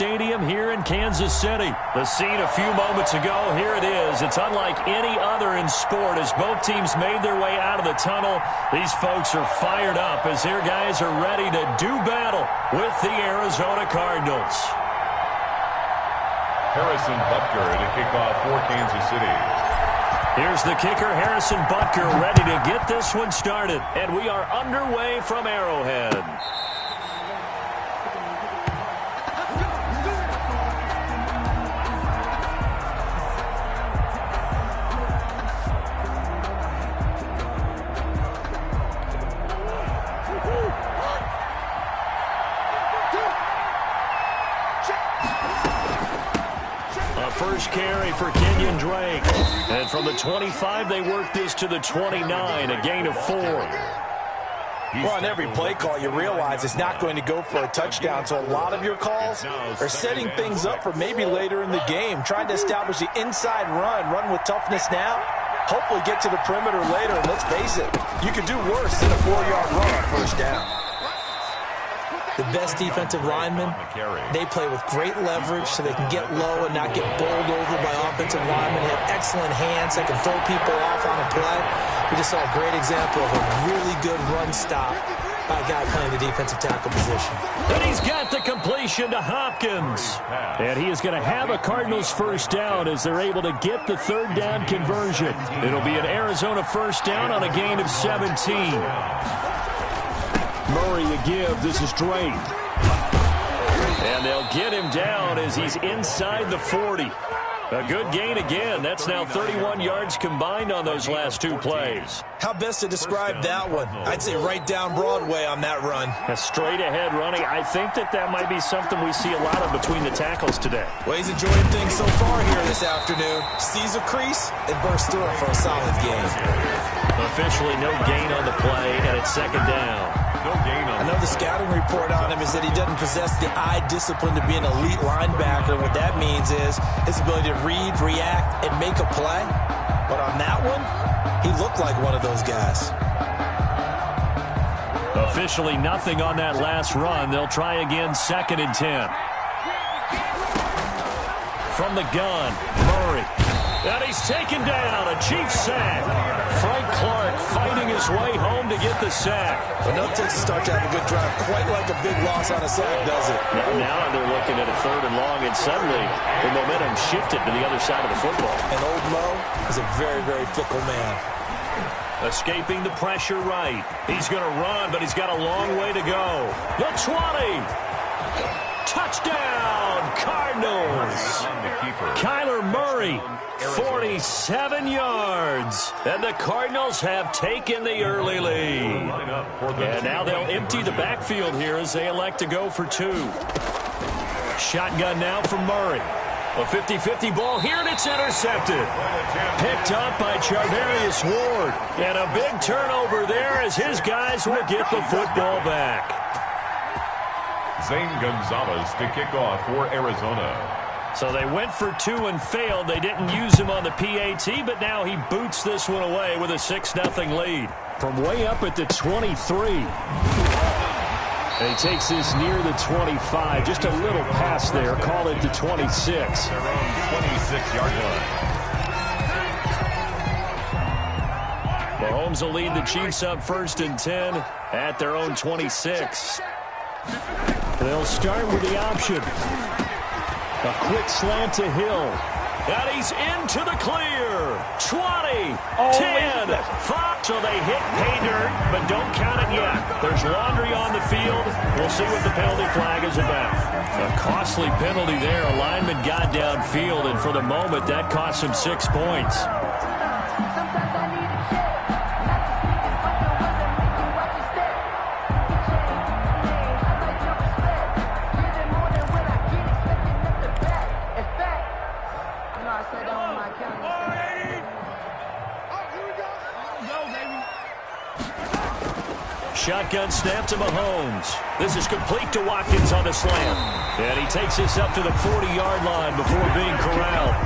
Stadium here in Kansas City. The scene a few moments ago, here it is. It's unlike any other in sport as both teams made their way out of the tunnel. These folks are fired up as their guys are ready to do battle with the Arizona Cardinals. Harrison Butker to kick off for Kansas City. Here's the kicker, Harrison Butker, ready to get this one started. And we are underway from Arrowhead. First carry for Kenyon Drake. And from the 25, they work this to the 29, a gain of 4. Well, on every play call, you realize it's not going to go for a touchdown, so a lot of your calls are setting things up for maybe later in the game, trying to establish the inside run with toughness now, hopefully get to the perimeter later, and let's face it, you could do worse than a 4-yard run on first down. The best defensive linemen, they play with great leverage so they can get low and not get bowled over by offensive linemen. They have excellent hands that can throw people off on a play. We just saw a great example of a really good run stop by a guy playing the defensive tackle position. And he's got the completion to Hopkins. And he is going to have a Cardinals first down as they're able to get the third down conversion. It'll be an Arizona first down on a gain of 17. Murray to give. This is Drake. And they'll get him down as he's inside the 40. A good gain again. That's now 31 yards combined on those last 2 plays. How best to describe that one? I'd say right down Broadway on that run. A straight ahead running. I think that might be something we see a lot of between the tackles today. Well, he's enjoying things so far here this afternoon. Sees a crease and bursts through it for a solid gain. Officially no gain on the play, and it's second down. No gain on I know the scouting report on him is that he doesn't possess the eye discipline to be an elite linebacker. What that means is his ability to read, react, and make a play. But on that one, he looked like one of those guys. Officially nothing on that last run. They'll try again, 2nd and 10. From the gun, Murray. And he's taken down, a Chiefs sack. Frank Clark fighting his way home to get the sack. But no Texas start to have a good drive, quite like a big loss on a sack, does it? Now they're looking at a 3rd and long, and suddenly the momentum shifted to the other side of the football. And old Mo is a very, very fickle man. Escaping the pressure right. He's going to run, but he's got a long way to go. The 20. Touchdown, Cardinals. Kyler Murray, 47 yards. And the Cardinals have taken the early lead. And now they'll empty the backfield here as they elect to go for 2. Shotgun now from Murray. A 50-50 ball here, and it's intercepted. Picked up by Charvarius Ward. And a big turnover there as his guys will get the football back. Zane Gonzalez to kick off for Arizona. So they went for 2 and failed. They didn't use him on the PAT, but now he boots this one away with a 6-0 lead. From way up at the 23. And he takes this near the 25. Just a little pass there. Call it the 26. Their own 26-yard line. Mahomes will lead the Chiefs up 1st and 10 at their own 26. They'll start with the option. A quick slant to Hill. And he's into the clear. 20, 10, 5. So they hit pay dirt, but don't count it yet. There's laundry on the field. We'll see what the penalty flag is about. A costly penalty there. A lineman got downfield, and for the moment, that cost him 6 points. Shotgun snap to Mahomes. This is complete to Watkins on the slam. And he takes this up to the 40-yard line before being corralled.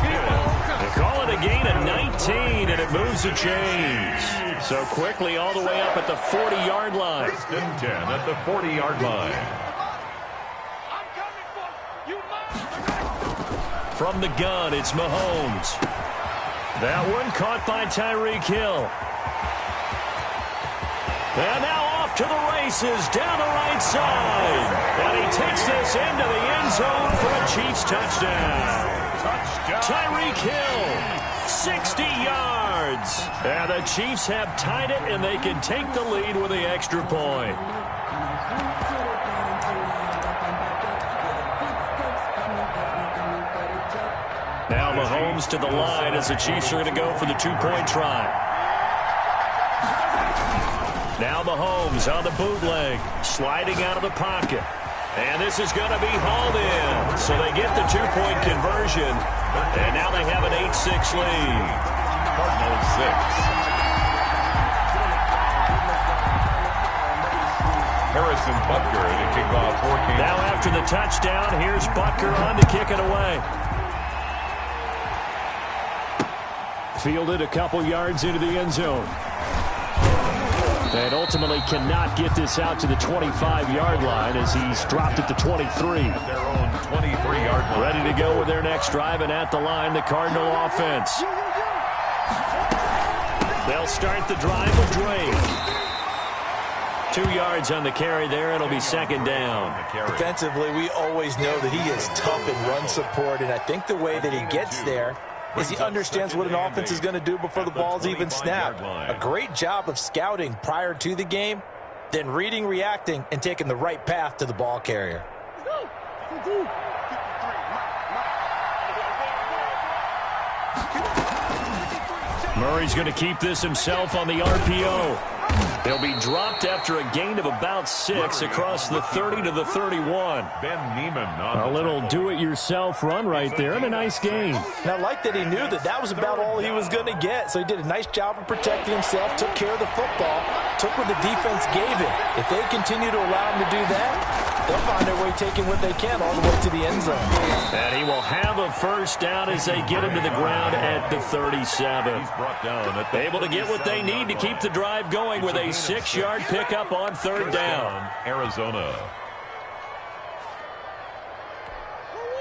They call it a gain of 19, and it moves the chains. So quickly all the way up at the 40-yard line. 1st and 10 at the 40-yard line. From the gun, it's Mahomes. That one caught by Tyreek Hill. And now off to the races down the right side. And he takes this into the end zone for a Chiefs touchdown. Tyreek Hill, 60 yards. And the Chiefs have tied it, and they can take the lead with the extra point. Now Mahomes to the line as the Chiefs are going to go for the two-point try. Now Mahomes on the bootleg, sliding out of the pocket. And this is going to be hauled in. So they get the two-point conversion. And now they have an 8-6 lead. Cardinals 6. Harrison Butker to kick off for Kansas. Now after the touchdown, here's Butker on to kick it away. Fielded a couple yards into the end zone. And ultimately cannot get this out to the 25-yard line as he's dropped at the 23. At their own 23-yard line. Ready to go with their next drive, and at the line, the Cardinal offense. They'll start the drive with Drake. 2 yards on the carry there. It'll be second down. Defensively, we always know that he is tough in run support, and I think the way that he gets there is he understands what an offense is going to do before the ball's even snapped. A great job of scouting prior to the game, then reading, reacting, and taking the right path to the ball carrier. Murray's going to keep this himself on the RPO. He'll be dropped after a gain of about 6 across the 30 to the 31. Ben Neiman. A little do-it-yourself run right there, and a nice gain. And I like that he knew that that was about all he was going to get, so he did a nice job of protecting himself, took care of the football, took what the defense gave him. If they continue to allow him to do that, they'll find their way taking what they can all the way to the end zone. And he will have a first down as they get him to the ground at the 37. He's brought down at the Able to get what they need to keep the drive going with a 6-yard pickup on third down. Arizona.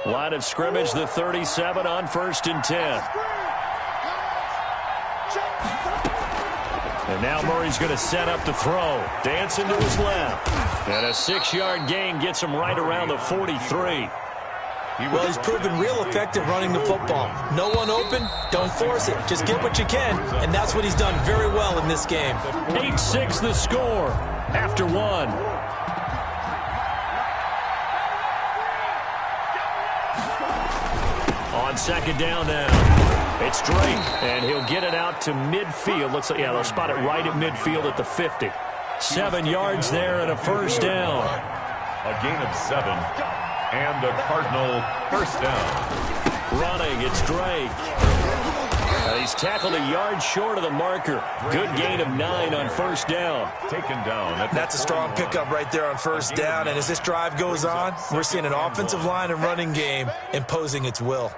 Line of scrimmage, the 37 on 1st and 10. And now Murray's going to set up the throw. Dancing to his left. And a 6-yard gain gets him right around the 43. Well, he's proven real effective running the football. No one open, don't force it. Just get what you can, and that's what he's done very well in this game. 8-6 the score after one. On second down now, it's Drake, and he'll get it out to midfield. Looks like, yeah, they'll spot it right at midfield at the 50. 7 yards there and a first down. A gain of 7. And a Cardinal first down. Running, it's Drake. He's tackled a yard short of the marker. Good gain of 9 on first down. Taken down. That's a strong pickup right there on first down. And as this drive goes on, we're seeing an offensive line and running game imposing its will.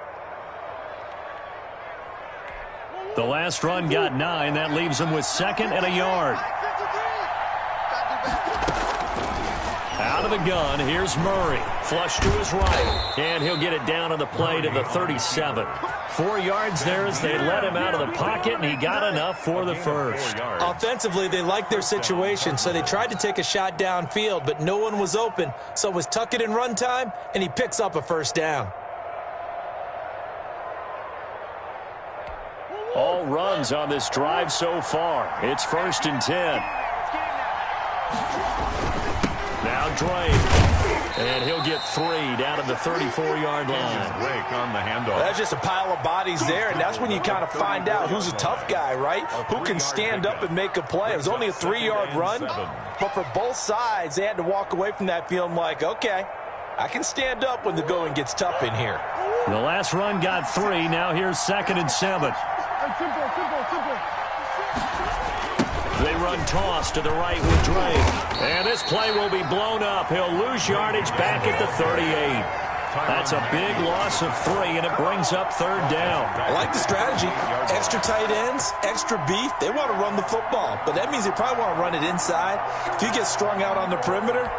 The last run got 9. That leaves him with 2nd and a yard. Out of the gun, here's Murray. Flush to his right. And he'll get it down on the play to the 37. 4 yards there as they let him out of the pocket, and he got enough for the first. Offensively, they liked their situation, so they tried to take a shot downfield, but no one was open, so it was tuck it in run time, and he picks up a first down. All runs on this drive so far. It's 1st and 10. Now Drake, and he'll get 3 down at the 34-yard line. Drake on the handoff. That's just a pile of bodies there, and that's when you kind of find out who's a tough guy, right? Who can stand up and make a play. It was only a 3-yard run, but for both sides, they had to walk away from that feeling like, okay, I can stand up when the going gets tough in here. The last run got 3. Now here's 2nd and 7. They run toss to the right with Drake. And this play will be blown up. He'll lose yardage back at the 38. That's a big loss of 3, and it brings up third down. I like the strategy. Extra tight ends, extra beef. They want to run the football, but that means they probably want to run it inside. If you get strung out on the perimeter,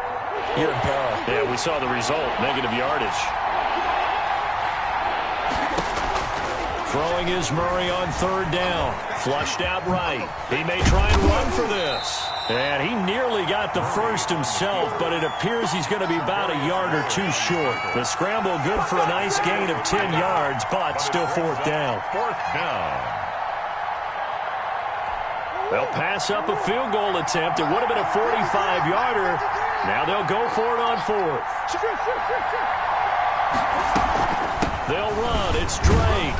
you're in peril. Yeah, we saw the result, negative yardage. Throwing is Murray on third down. Flushed out right. He may try and run for this. And he nearly got the first himself, but it appears he's going to be about a yard or two short. The scramble good for a nice gain of 10 yards, but still fourth down. Fourth down. They'll pass up a field goal attempt. It would have been a 45-yarder. Now they'll go for it on fourth. They'll run. It's Drake.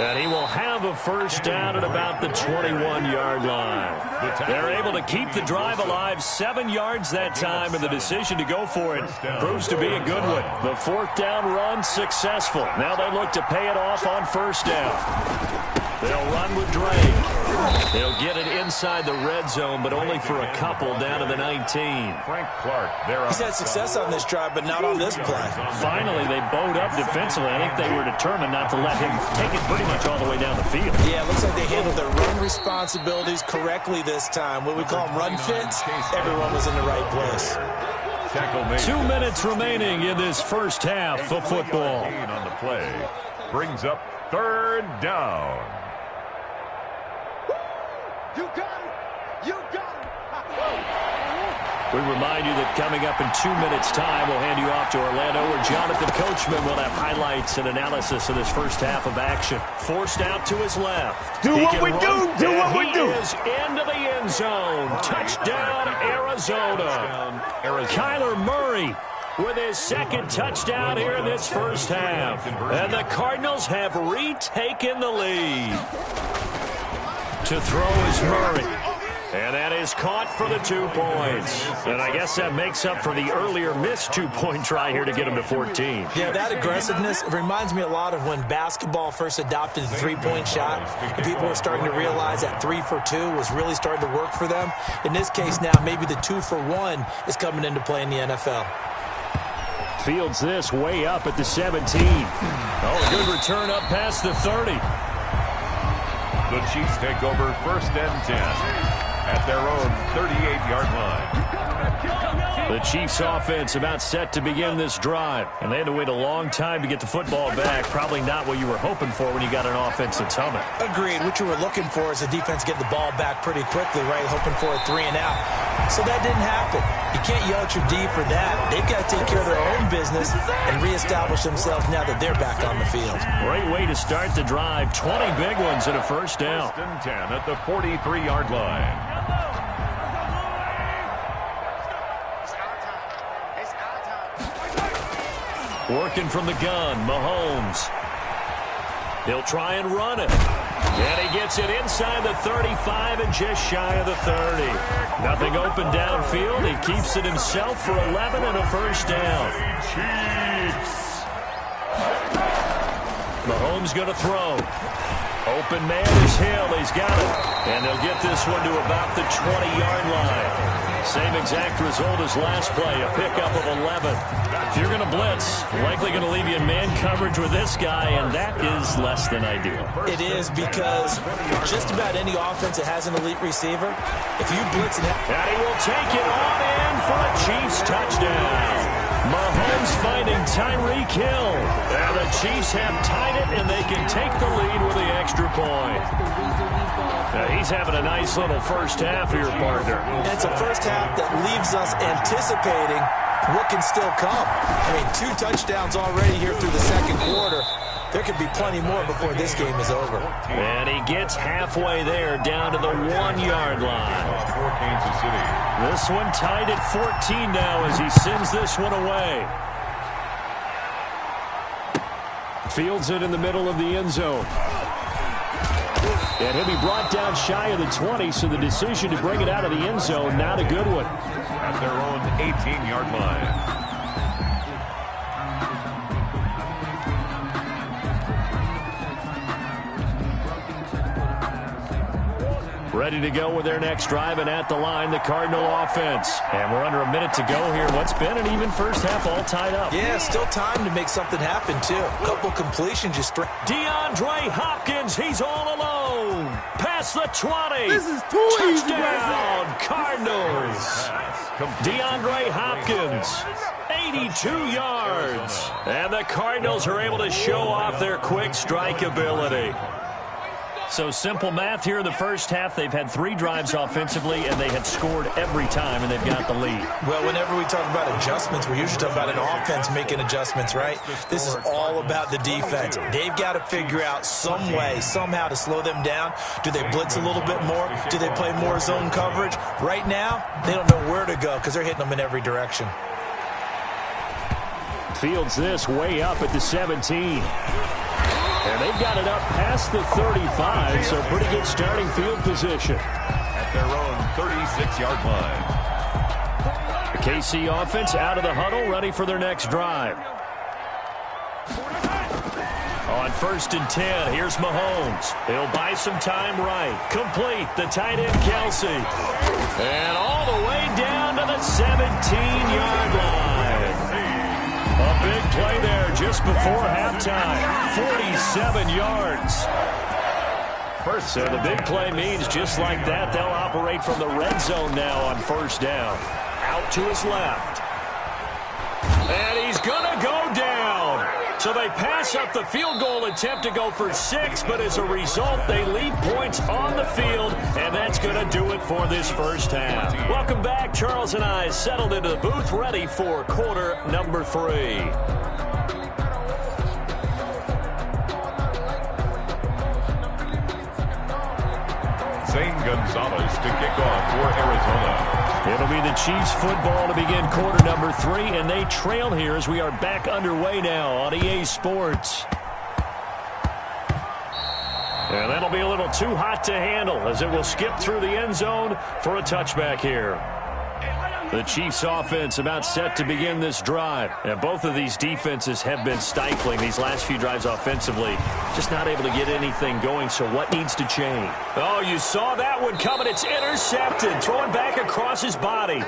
And he will have a first down at about the 21-yard line. They're able to keep the drive alive, 7 yards that time, and the decision to go for it proves to be a good one. The fourth down run successful. Now they look to pay it off on first down. They'll run with Drake. They'll get it inside the red zone, but only for a couple down to the 19. Frank Clark there. He's had success on this drive, but not on this play. Finally, they bowed up defensively. I think they were determined not to let him take it pretty much all the way down the field. Yeah, it looks like they handled their run responsibilities correctly this time. What we call them run fits, everyone was in the right place. 2 minutes remaining in this first half of football. On the play brings up third down. You got it! You got it! We remind you that coming up in 2 minutes' time, we'll hand you off to Orlando, where Jonathan Coachman will have highlights and analysis of this first half of action. Forced out to his left. Do what we do! Do what we do! He is into the end zone. Touchdown, Arizona. Kyler Murray with his second touchdown here in this first half. And the Cardinals have retaken the lead. To throw is Murray. And that is caught for the 2 points. And I guess that makes up for the earlier missed 2-point try here to get him to 14. Yeah, that aggressiveness, it reminds me a lot of when basketball first adopted the three-point shot. And people were starting to realize that 3 for 2 was really starting to work for them. In this case now, maybe the 2 for 1 is coming into play in the NFL. Fields this way up at the 17. Oh, a good return up past the 30. The Chiefs take over first and 10 at their own 38-yard line. The Chiefs offense about set to begin this drive. And they had to wait a long time to get the football back. Probably not what you were hoping for when you got an offense that's humming. Agreed. What you were looking for is the defense get the ball back pretty quickly, right? Hoping for a 3 and out. So that didn't happen. You can't yell at your D for that. They've got to take care of their own business and reestablish themselves now that they're back on the field. Great way to start the drive. 20 big ones and a first down. First and 10 at the 43-yard line. Working from the gun, Mahomes. He'll try and run it. And he gets it inside the 35 and just shy of the 30. Nothing open downfield. He keeps it himself for 11 and a first down. Chiefs. Mahomes going to throw. Open man is Hill. He's got it. And they'll get this one to about the 20-yard line. Same exact result as last play, a pickup of 11. If you're going to blitz, likely going to leave you in man coverage with this guy, and that is less than ideal. It is because just about any offense that has an elite receiver, if you blitz and he will take it on in for a Chiefs touchdown. Mahomes finding Tyreek Hill. And the Chiefs have tied it, and they can take the lead with the extra point. Now, he's having a nice little first half here, partner. And it's a first half that leaves us anticipating what can still come. I mean, 2 touchdowns already here through the second quarter. There could be plenty more before this game is over. And he gets halfway there, down to the 1-yard line. For Kansas City. This one tied at 14 now as he sends this one away. Fields it in the middle of the end zone. And he'll be brought down shy of the 20, so the decision to bring it out of the end zone, not a good one. At their own 18-yard line. Ready to go with their next drive, and at the line, the Cardinal offense. And we're under a minute to go here. What's been an even first half all tied up. Yeah, still time to make something happen, too. A couple completions just straight. DeAndre Hopkins, he's all alone. Past the 20. This is too easy. Touchdown, Cardinals. DeAndre Hopkins, 82 yards. And the Cardinals are able to show off their quick strike ability. So simple math here in the first half. They've had 3 drives offensively, and they have scored every time, and they've got the lead. Well, whenever we talk about adjustments, we usually talk about an offense making adjustments, right? This is all about the defense. They've got to figure out some way, somehow to slow them down. Do they blitz a little bit more? Do they play more zone coverage? Right now, they don't know where to go because they're hitting them in every direction. Fields this way up at the 17. And they've got it up past the 35, so pretty good starting field position. At their own 36-yard line. The KC offense out of the huddle, ready for their next drive. On 1st and 10, here's Mahomes. He'll buy some time right. Complete, the tight end Kelsey. And all the way down to the 17-yard line. A big play there just before halftime. 47 yards. So the big play means just like that, they'll operate from the red zone now on 1st down. Out to his left. And he's going to go down. So they pass up the field goal attempt to go for 6, but as a result, they leave points on the field, and that's going to do it for this first half. Welcome back. Charles and I settled into the booth, ready for quarter number 3. Zane Gonzalez to kick off for Arizona. It'll be the Chiefs football to begin quarter number 3, and they trail here as we are back underway now on EA Sports. And that'll be a little too hot to handle as it will skip through the end zone for a touchback here. The Chiefs offense about set to begin this drive. And both of these defenses have been stifling these last few drives offensively. Just not able to get anything going, so what needs to change? Oh, you saw that one coming. It's intercepted. Throwing back across his body.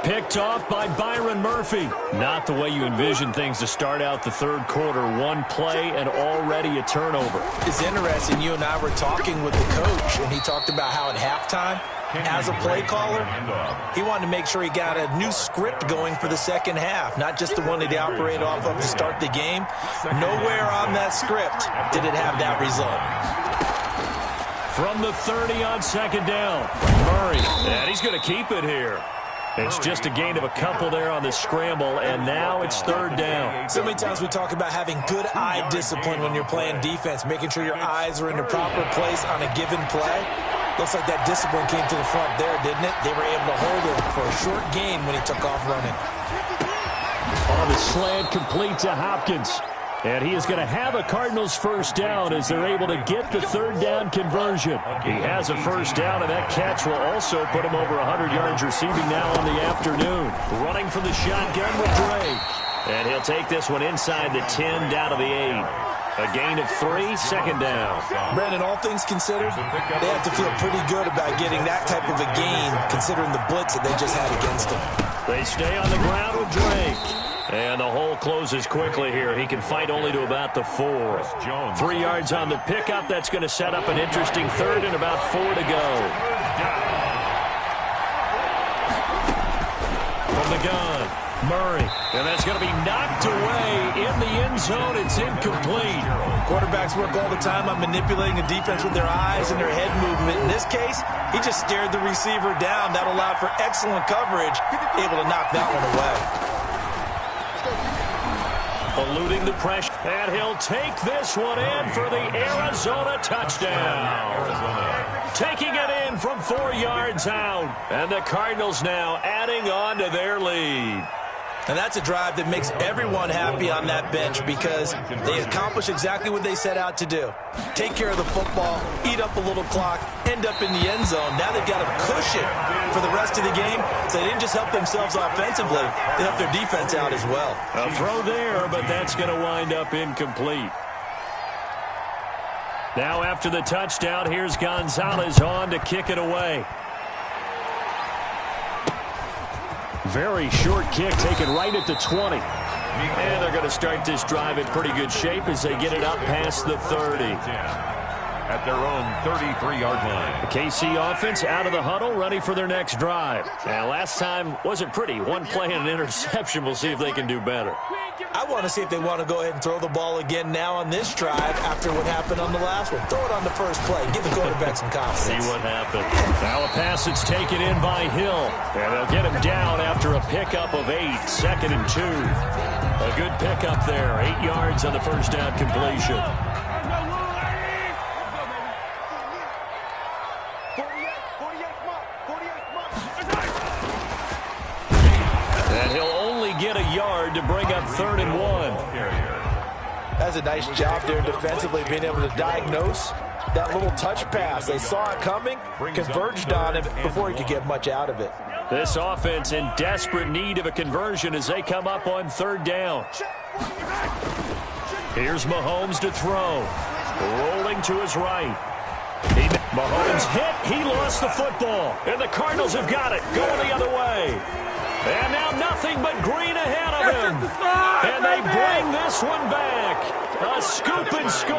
Picked off by Byron Murphy. Not the way you envision things to start out the third quarter. One play and already a turnover. It's interesting. You and I were talking with the coach, and he talked about how at halftime, as a play caller, he wanted to make sure he got a new script going for the second half, not just the one that he operated off of to start the game. Nowhere on that script did it have that result. From the 30 on 2nd down, Murray, and he's going to keep it here. It's just a gain of a couple there on the scramble, and now it's 3rd down. So many times we talk about having good eye discipline when you're playing defense, making sure your eyes are in the proper place on a given play. Looks like that discipline came to the front there, didn't it? They were able to hold him for a short gain when he took off running. On the slant, complete to Hopkins. And he is going to have a Cardinals first down as they're able to get the 3rd down conversion. He has a first down, and that catch will also put him over 100 yards receiving now on the afternoon. Running from the shotgun with Drake. And he'll take this one inside the 10 down to the 8. A gain of 3, 2nd down. Brandon, all things considered, they have to feel pretty good about getting that type of a gain considering the blitz that they just had against them. They stay on the ground with Drake. And the hole closes quickly here. He can fight only to about the 4. 3 yards on the pickup. That's going to set up an interesting 3rd and about 4 to go. From the gun, Murray. And that's going to be knocked away in the end zone. It's incomplete. Quarterbacks work all the time on manipulating the defense with their eyes and their head movement. In this case, he just stared the receiver down. That allowed for excellent coverage, able to knock that one away. Eluding the pressure, and he'll take this one in for the Arizona touchdown. Taking it in from 4 yards out, and the Cardinals now adding on to their lead. And that's a drive that makes everyone happy on that bench because they accomplish exactly what they set out to do. Take care of the football, eat up a little clock, end up in the end zone. Now they've got a cushion for the rest of the game, so they didn't just help themselves offensively, they helped their defense out as well. A throw there, but that's going to wind up incomplete. Now after the touchdown, here's Gonzalez on to kick it away. Very short kick taken right at the 20. And they're going to start this drive in pretty good shape as they get it up past the 30. at their own 33-yard line. The KC offense out of the huddle, ready for their next drive. And last time wasn't pretty. One play and an interception. We'll see if they can do better. I want to see if they want to go ahead and throw the ball again now on this drive after what happened on the last one. Throw it on the first play. Give the quarterback some confidence. See what happens. Now a pass that's taken in by Hill. And they'll get him down after a pickup of 8. 2nd and 2. A good pickup there. 8 yards on the first down completion. And he'll only get a yard to bring up 3rd and 1. That's a nice job there defensively, being able to diagnose that little touch pass. They saw it coming, converged on it before he could get much out of it. This offense in desperate need of a conversion as they come up on 3rd down. Here's Mahomes to throw. Rolling to his right. Mahomes hit. He lost the football. And the Cardinals have got it. Going the other way. And now nothing but green ahead of him. And they bring this one back. A scoop and score.